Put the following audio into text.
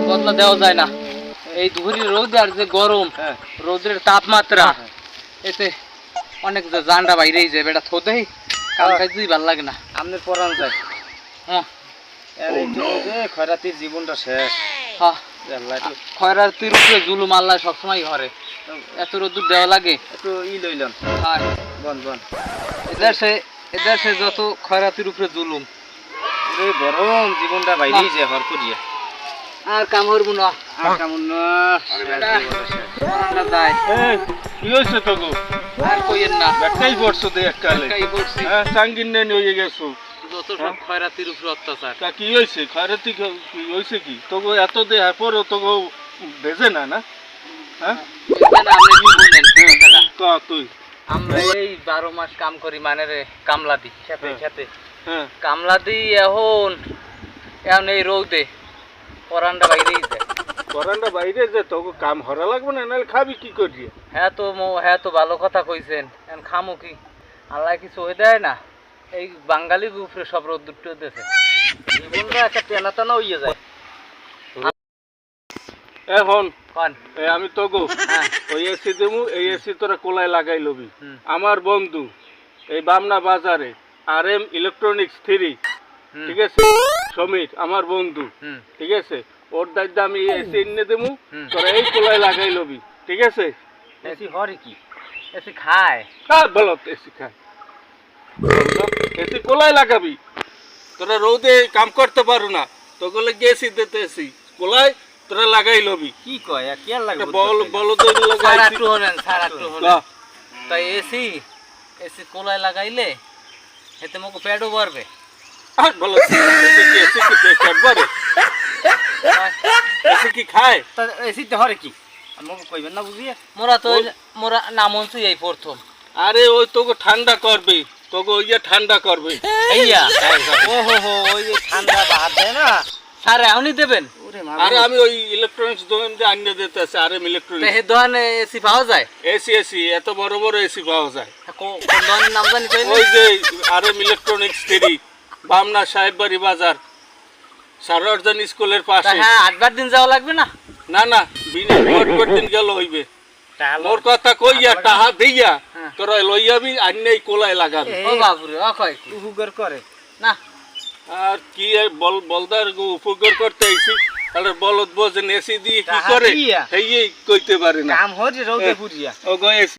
বদলা দেওয়া যায় না। এই ধুরি রোদ আর যে গরম, রোদের তাপমাত্রা এতে অনেক জান্ডা বাইরেই যায়। বেটা থোদেই কাম কাজই ভালো লাগে না। আমনের পরান যায়। হ্যাঁ খয়রাতির জীবনটা শেষ। হ্যাঁ খয়রাতির উপরে জুলুম আল্লাহ সবসময় ঘরে। এত রোদ্দুর দেওয়া লাগে। একটু লইলাম। হ্যাঁ বন বন এদেশে যত খয়রাতির উপরে জুলুম, গরম জীবনটা বাইরেই যায় হর করিয়া। আর কাম হরবো না। আর কেমন যায় কি হয়েছে তো গো? আর কইেন না। একটাই পড়ছো তো এককালে। একটাই পড়ছি। হ্যাঁ চাঙ্গিন নেন হয়ে গেছো। যত সব খয়রাতির উপরে অত্যাচার। তা কি হয়েছে? খয়রাতি কি হয়েছে? কি তোকে এত দেহ পরও তোকে ভেজে না না? হ্যাঁ আপনি কি বলেন তুই আমরা এই 12 মাস কাম করি মানে রে কামলা দি খেতে খেতে। হ্যাঁ কামলা দি এখন এই রোদে পরানটা বাইরেই যায়। করানটা বাইরে যে তোকে কাম হরা লাগবে না, নাহলে খাবি কি করিয়ে? হ্যাঁ তো ভালো কথা কইছেন। এখন খামো কি? আল্লাহ কিছু হয়ে দেয় না। এই বাঙালির উপরে সব রোদ্দুর দিতেছে। জীবনটা একটা টেনা টানা হইয়া যায়। এখন কন আমি তোকে হ্যাঁ ওই এসি দেবো, এই এসি তোরা কোলায় লাগাই লবি। হুম। আমার বন্ধু এই বামনা বাজারে RM ইলেকট্রনিক্স 3, হুম। ঠিক আছে, সমীর আমার বন্ধু, হুম ঠিক আছে, ওর দায়িত্ব আমি এসি এনে দেবো, হুম। তোরা এই কোলায় লাগাই লবি, ঠিক আছে? এসি হরে কি? এসি খায়। বলো এসি খায়, এসি কোলায় লাগাবি। তোরা রোদে কাম করতে পারো না, তোগুলো গেছি দিতে এসি কোলায় তোরা লাগাই লবি। কি কয় কি আর লাগবে? বলো তো সারা টু হলেন সারা টু হলেন। তাই এসি কোলায় লাগাইলে এতে মুখ পেটও ভরবে। বলো এসি কি পেট ভরে? এসি কি খায়? এসি তো হরে কি? আমাকে কইবেন না বুঝিয়ে। মোরা নামনছি এই প্রথম। আরে ওই তোকে ঠান্ডা করবে, তোকে ওই যে ঠান্ডা করবে। এইয়া ওহো ওই যে ঠান্ডা বাহার দেয় না স্যার এখনই দেবেন। আরে আমি ওই ইলেকট্রনিক্স দোকান যে আনিয়ে দিতে আছে, RM ইলেকট্রনিক্স। এই দোকানে এসি পাওয়া যায়? এসি এত বড় বড় এসি পাওয়া যায়। কোন দোকানের নাম জানি কই? ওই যে RM ইলেকট্রনিক্স 3, বামনা সাহেব বাড়ি বাজার, সারওয়ারজান স্কুলের পাশে। হ্যাঁ 8 দিন যাওয়া লাগবে না? না বিনা দিন গেল হইবে। মোর কথা কইয়া টাহা দিয়া তোরা লইয়াবি, আন্নেই কোলায় লাগাবি। ও বাবুরে ও কয় কি উপকার করে না। আর কি বলদার উপকার করতে আইছি, তাহলে বলদ বোঝেন এসি দিয়ে কি করে এই কইতে পারে না। কাম হরে রোদে পুরিয়া। ও গো এসি